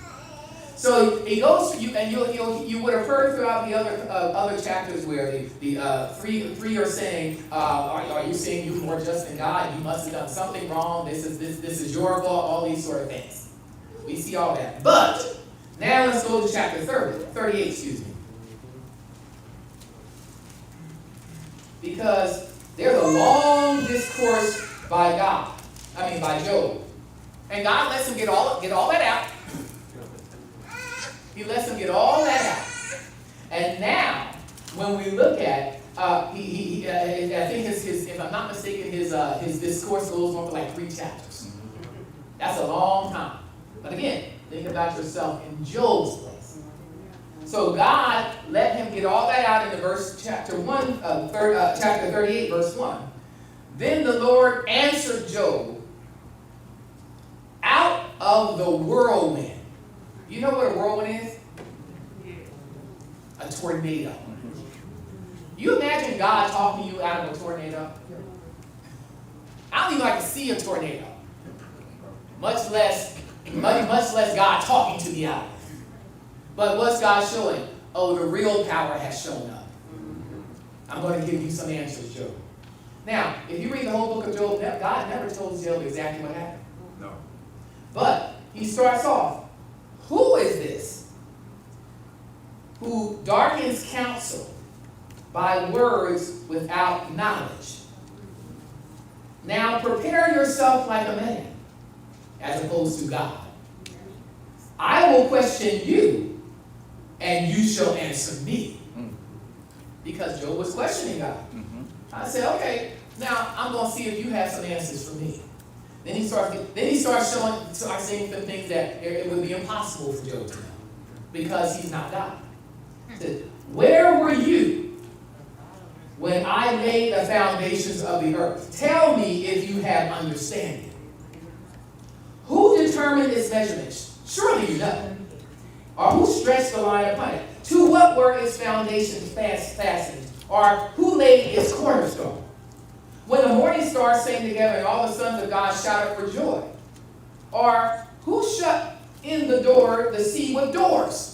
So he goes, you would have heard throughout the other chapters where the three are saying, are you saying you're more just than God? You must have done something wrong. This is your fault. All these sort of things. We see all that. But now let's go to chapter 38. because there's a long discourse by Job. And God lets him get all that out. He lets him get all that out. And now, when we look at, I think if I'm not mistaken, his discourse goes on for like 3 chapters. That's a long time. But again, think about yourself in Job's place. So God let him get all that out in the chapter 38, verse 1. Then the Lord answered Job out of the whirlwind. You know what a whirlwind is? A tornado. You imagine God talking to you out of a tornado? I don't even like to see a tornado. Much less God talking to me out of it. But what's God showing? Oh, the real power has shown up. I'm going to give you some answers, Job. Now, if you read the whole book of Job, God never told Job exactly what happened. No. But he starts off, who is this who darkens counsel by words without knowledge? Now prepare yourself like a man, as opposed to God. I will question you, and you shall answer me. Because Job was questioning God. I said, okay, now I'm going to see if you have some answers for me. Then he starts saying some things that it would be impossible for Job to know, because he's not God. He said, where were you when I made the foundations of the earth? Tell me if you have understanding. Who determined its measurements? Surely you know. Or who stretched the line upon it? To what were its foundations fastened? Or who laid its cornerstone? When the morning stars sang together and all the sons of God shouted for joy? Or who shut in the sea with doors?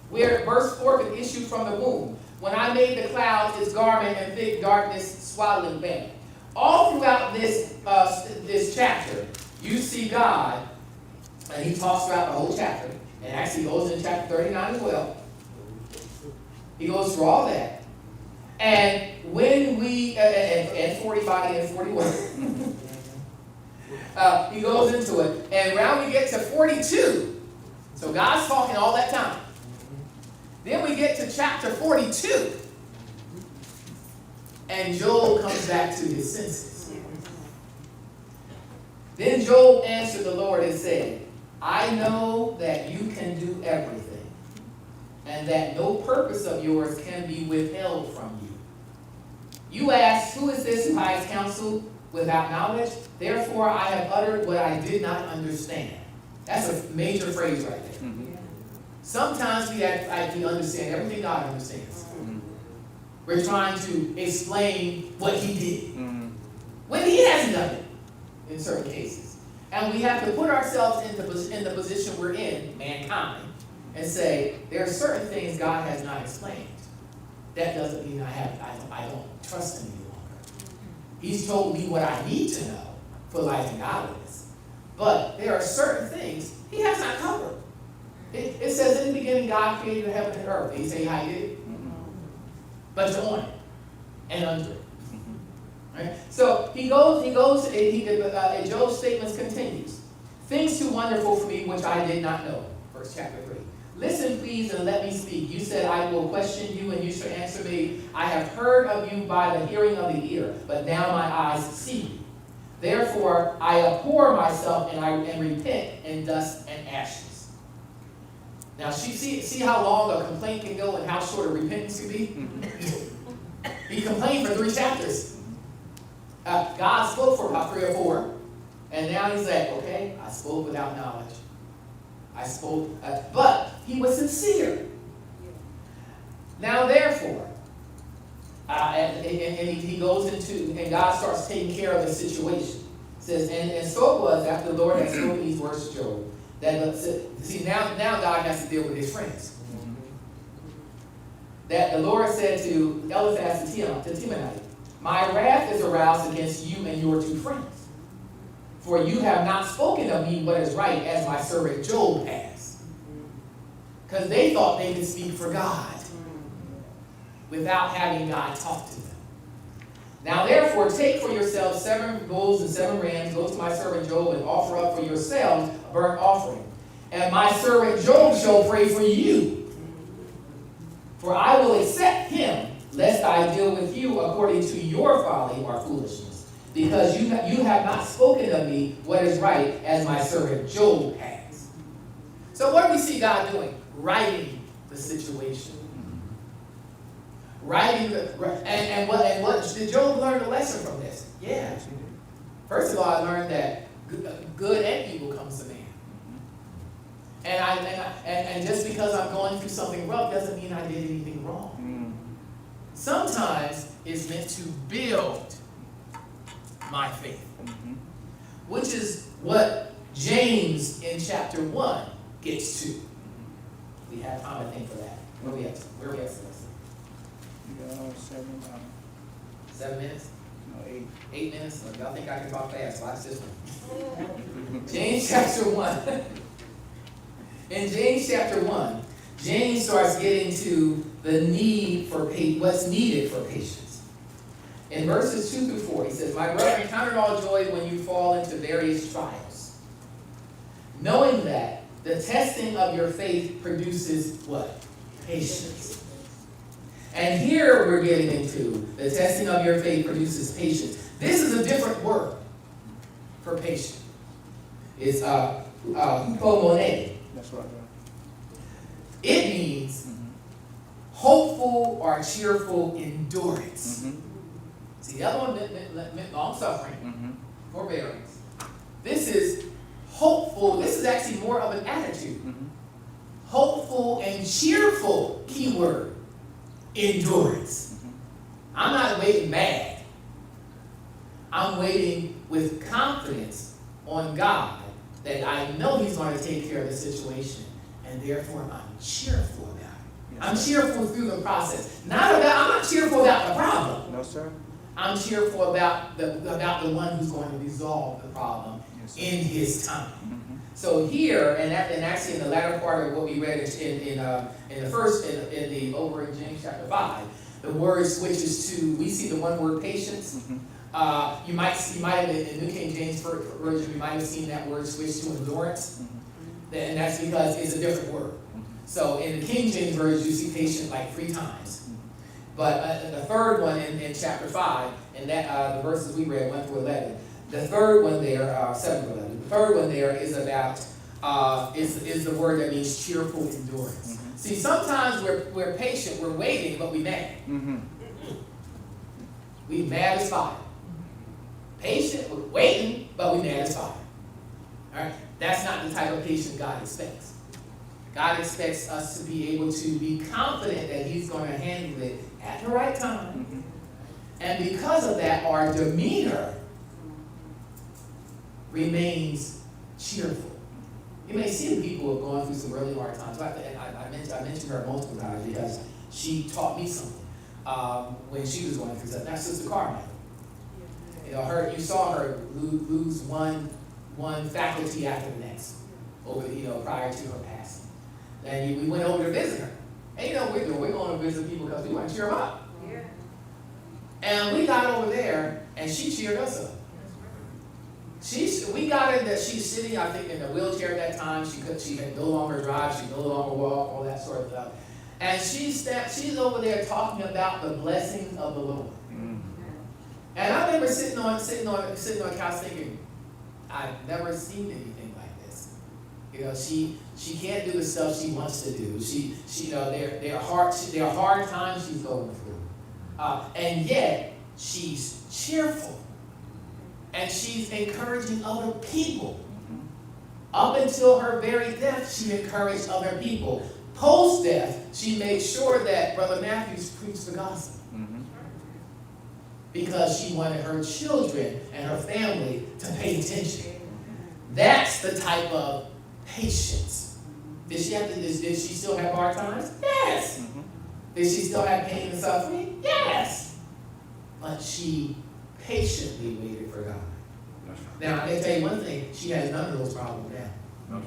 Where verse 4 could issue from the womb. When I made the clouds its garment and thick darkness swaddling band. All throughout this chapter, you see God, and he talks throughout the whole chapter, and actually goes in chapter 39 as well. He goes through all that. And when we, and 40 body and 41, he goes into it. And around we get to 42, so God's talking all that time. Then we get to chapter 42, and Job comes back to his senses. Then Job answered the Lord and said, I know that you can do everything, and that no purpose of yours can be withheld from you. You asked, who is this who hides counsel without knowledge? Therefore I have uttered what I did not understand. That's a major phrase right there. Sometimes we act like we understand everything God understands. We're trying to explain what he did, when he hasn't done it in certain cases. And we have to put ourselves in the position we're in, mankind, and say, there are certain things God has not explained. That doesn't mean I don't trust him any longer. He's told me what I need to know for life and godliness. But there are certain things he has not covered. It says in the beginning, God created the heaven and earth. He say how he did it. But you're on it and under it. Right? So Job's statements continues. Things too wonderful for me which I did not know. Verse chapter 3. Listen, please, and let me speak. You said, I will question you, and you shall answer me. I have heard of you by the hearing of the ear, but now my eyes see you. Therefore, I abhor myself, and repent in dust and ashes. Now, see how long a complaint can go and how short a repentance can be? He complained for 3 chapters. God spoke for about 3 or 4, and now he's like, okay, I spoke without knowledge. I spoke, but he was sincere. Now, therefore, and he goes into, and God starts taking care of the situation. It says, and so it was after the Lord had spoken these words to Job, that, see, now God has to deal with his friends. That the Lord said to Eliphaz the Temanite, my wrath is aroused against you and your 2 friends. For you have not spoken of me what is right, as my servant Job has. Because they thought they could speak for God. without having God talk to them. Now therefore take for yourselves 7 bulls and 7 rams, go to my servant Job and offer up for yourselves a burnt offering. And my servant Job shall pray for you. For I will accept him, lest I deal with you according to your folly or foolishness. Because you have not spoken of me what is right, as my servant Job has. So what do we see God doing? Righting the situation. Righting and what did Job learn a lesson from this? Yeah. First of all, I learned that good and evil comes to man. And just because I'm going through something rough doesn't mean I did anything wrong. Sometimes it's meant to build my faith, which is what James in chapter 1 gets to. We have time, I think, for that. Where we at? Where are we at? 7 minutes? No, 8. 8 minutes? Well, y'all think I can talk fast? Watch this one. James chapter 1. In James chapter 1, James starts getting to the need for what's needed for patience. In verses 2 through 4, he says, "My brethren, count it all joy when you fall into various trials, knowing that the testing of your faith produces what? Patience." And here we're getting into the testing of your faith produces patience. This is a different word for patient. It's hupomone. That's right. It means hopeful or cheerful endurance. See, the other one meant long suffering, forbearance. This is hopeful. This is actually more of an attitude. Hopeful and cheerful, keyword, endurance. I'm not waiting mad. I'm waiting with confidence on God that I know he's going to take care of the situation, and therefore I'm cheerful about it. I'm cheerful through the process. I'm not cheerful about the problem. No, sir. I'm cheerful about the one who's going to resolve the problem in his time. So here, and actually in the latter part of what we read in over in James chapter 5, the word switches to, we see the one word patience. You might have in New King James Version, you might have seen that word switch to endurance. And that's because it's a different word. So in the King James Version, you see patient like 3 times. But the third one in chapter 5, and that the verses we read, 1 through 11, the third one there, 7 through 11, the third one there is about, is the word that means cheerful endurance. See, sometimes we're patient, we're waiting, but we mad. We mad as fire. Patient, we're waiting, but we mad as fire. All right? That's not the type of patience God expects. God expects us to be able to be confident that he's going to handle it at the right time. And because of that, our demeanor remains cheerful. You may see the people who have gone through some really hard times. I mentioned her multiple times because she taught me something when she was going through something. That's Sister Carmichael. You saw her lose one faculty after the next prior to her passing. And we went over to visit her. And we're going to visit people because we want to cheer them up. Yeah. And we got over there, and she cheered us up. We got in that she's sitting, I think, in a wheelchair at that time. She could no longer drive, she could no longer walk, all that sort of stuff. And she's over there talking about the blessings of the Lord. And I remember sitting on a couch thinking, I've never seen anything like this. She can't do the stuff she wants to do. There are hard times she's going through, and yet she's cheerful, and she's encouraging other people. Up until her very death, she encouraged other people. Post-death, she made sure that Brother Matthews preached the gospel. Because she wanted her children and her family to pay attention. That's the type of patience. Did she still have hard times? Yes. Did she still have pain and suffering? Yes. But she patiently waited for God. Now, I can tell you one thing, she has none of those problems now.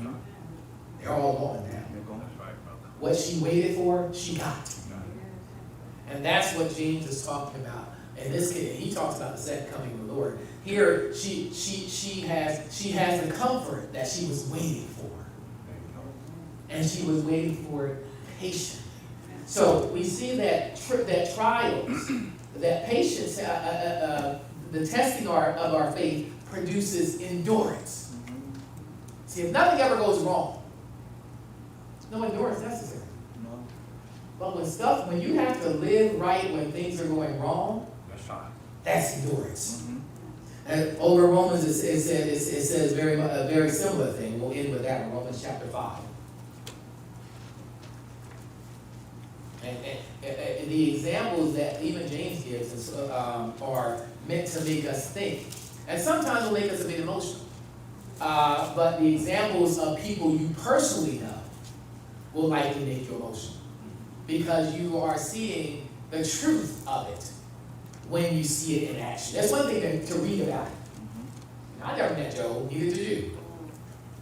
They're all gone now. What she waited for, she got. And that's what James is talking about. In this case, he talks about the second coming of the Lord. Here, she has the comfort that she was waiting for. And she was waiting for it patiently. So we see that trials, that patience, the testing of our faith produces endurance. See, if nothing ever goes wrong, no endurance necessary. No. But when you have to live right when things are going wrong, That's fine. that's endurance. Mhm. And over Romans, it says a very similar thing. We'll end with that in Romans chapter 5. And the examples that even James gives are meant to make us think. And sometimes will make us a bit emotional. But the examples of people you personally know will likely make you emotional. Because you are seeing the truth of it when you see it in action. That's one thing to read about it. I never met Joe, neither did you.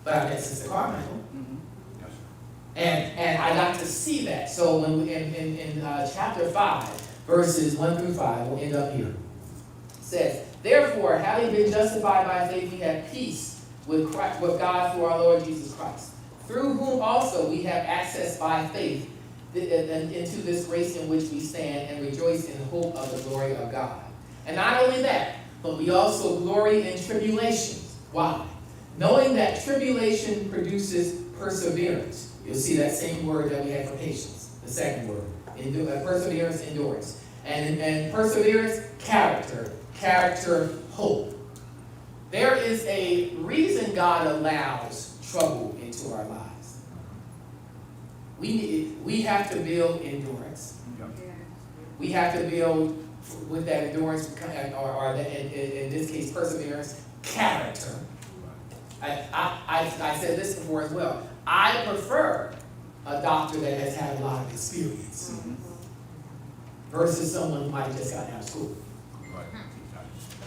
But I met Sister Carmichael. Mhm. Yes, sir. And I got to see that. So when in chapter 5, verses 1 through 5, we'll end up here. It says, therefore, having been justified by faith, we have peace with God through our Lord Jesus Christ, through whom also we have access by faith into this grace in which we stand and rejoice in hope of the glory of God. And not only that, but we also glory in tribulations. Why? Knowing that tribulation produces perseverance. You'll see that same word that we had for patience, the second word. Perseverance, endurance. And perseverance, character. Character, hope. There is a reason God allows trouble into our lives. We have to build endurance. We have to build, with that endurance, or in this case, perseverance, character. I said this before as well. I prefer a doctor that has had a lot of experience versus someone who might have just gotten out of school. Right.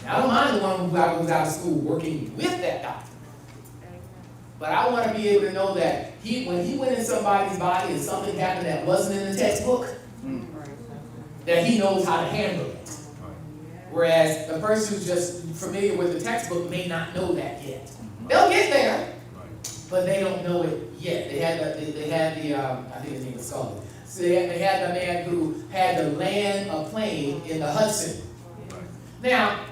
Now, I don't mind the one who's out of school working with that doctor. But I want to be able to know that when he went in somebody's body and something happened that wasn't in the textbook, that he knows how to handle it. Whereas the person who's just familiar with the textbook may not know that yet. They'll get there, but they don't know it yet. They had the I think his name was Scully. So they had the man who had to land a plane in the Hudson. Now,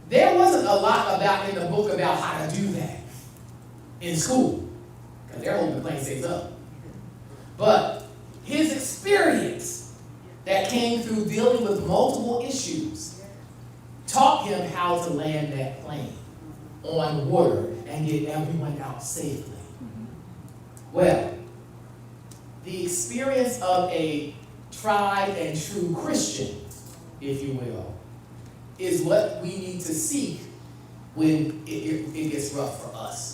there wasn't a lot in the book about how to do that in school, because they're holding the plane stays up. But his experience that came through dealing with multiple issues taught him how to land that plane on water and get everyone out safely. Well, the experience of a tried and true Christian, if you will, is what we need to seek when it gets rough for us.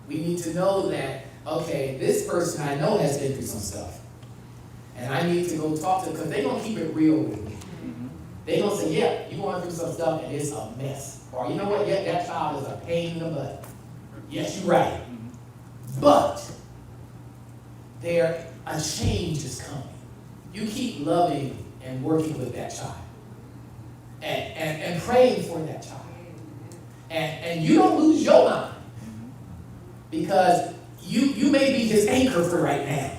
We need to know that, okay, this person I know has been through some stuff. And I need to go talk to them, because they're going to keep it real with me. They're going to say, yeah, you're going through some stuff and it's a mess. Or you know what, yeah, that child is a pain in the butt. Yes, you're right. But a change is coming. You keep loving and working with that child. And praying for that child. And you don't lose your mind. Because you may be his anchor for right now.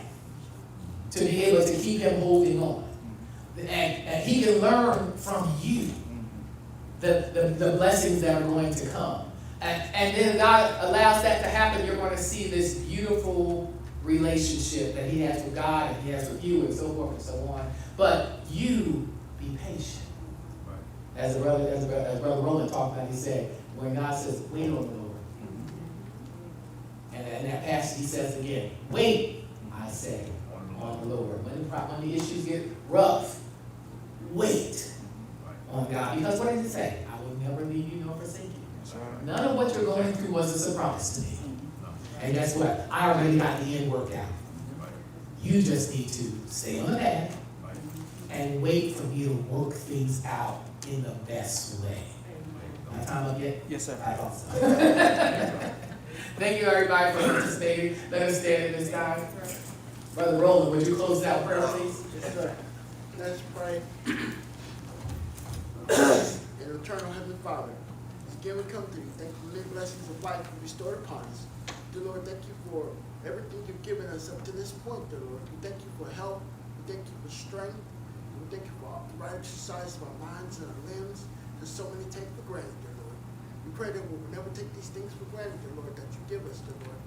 To be able to keep him holding on. And he can learn from you the blessings that are going to come. And then God allows that to happen. You're going to see this beautiful relationship that he has with God and he has with you and so forth and so on. But you be patient. As Brother Roland talked about, he said, when God says, wait on the Lord. And in that passage he says again, wait, I say, on the Lord. When the issues get rough, wait on God. Because what did he say? I will never leave you nor forsake you. None of what you're going through was a surprise to me. And guess what? I already got the end worked out. You just need to stay on the path and wait for me to work things out in the best way. My time up yet? Yes, sir. I thought so. Thank you, everybody, for participating. Let us stand at this time. Brother Roland, would you close out prayer, please? Yes, sir. Let's pray. In eternal Heavenly Father, again we come to you. Thank you for the blessings of life you restored upon us. Dear Lord, thank you for everything you've given us up to this point, dear Lord. We thank you for health. We thank you for strength. We thank you for the right exercise of our minds and our limbs. There's so many take for granted, dear Lord. We pray that we'll never take these things for granted, dear Lord, that you give us, dear Lord.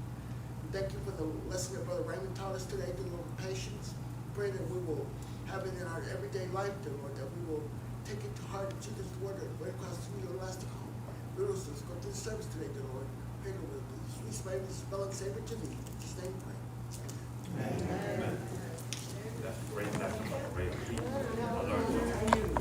We thank you for the lesson that Brother Raymond taught us today, dear Lord, patience. We pray that we will have it in our everyday life, dear Lord, that we will take it to heart and Jesus' word and right across through your lasting home. Little sisters, go to the service today, dear Lord. Pray that with the sweet spirit, the spell and savor to me. Just name pray. That's great. That's great.